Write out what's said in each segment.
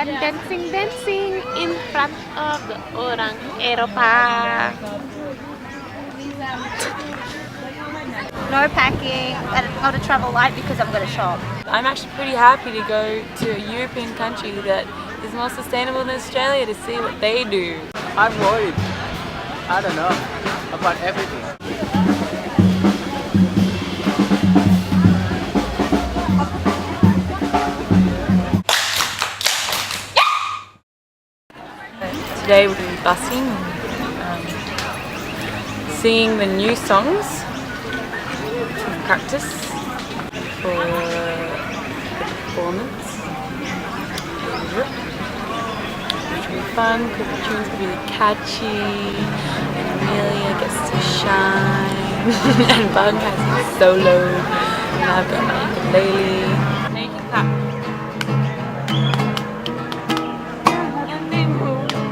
and dancing in front of the orang Eropa. No packing, and not a travel light because I'm going to shop. I'm actually pretty happy to go to a European country that is more sustainable than Australia to see what they do. I'm worried. I don't know about everything. Today we're doing busking, singing the new songs for practice for the performance, which will be fun because the tune's going to be really catchy and Amelia gets to shine and Bug has his solo and I've got my ukulele. Now you can clap.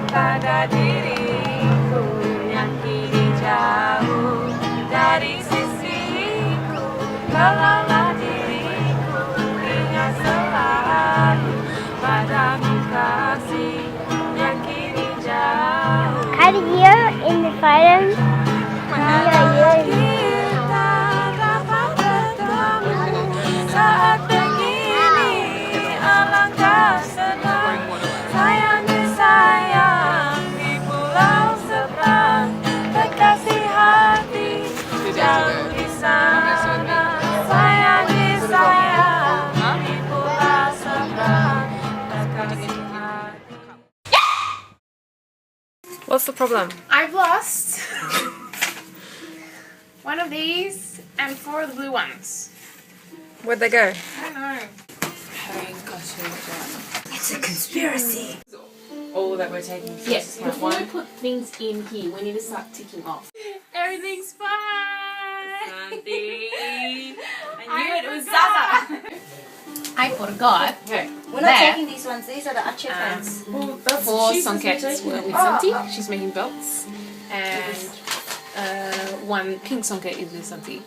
Pada diriku yang kini jauh dari sisiku, kalaulah diriku ingat selalu padamu kasih yang kini jauh. Had a year in the final. Kita dapat bertemu saat begini, alangkah senang sayang disayang di pulau seberang, kekasih hati jauh di sana, sayang disayang di pulau seberang, kekasih hati. What's the problem? I've lost one of these and 4 of the blue ones. Where'd they go? I don't know. It's a conspiracy. All that we're taking. Yes, before we put things in here, we need to start ticking off. Everything's fine! Santi. I knew it was Zaza! I forgot. Okay. We're not taking these ones. These are the archer fans. 4 sockets were with Santi. She's making belts. And 1 pink socket is with Santi.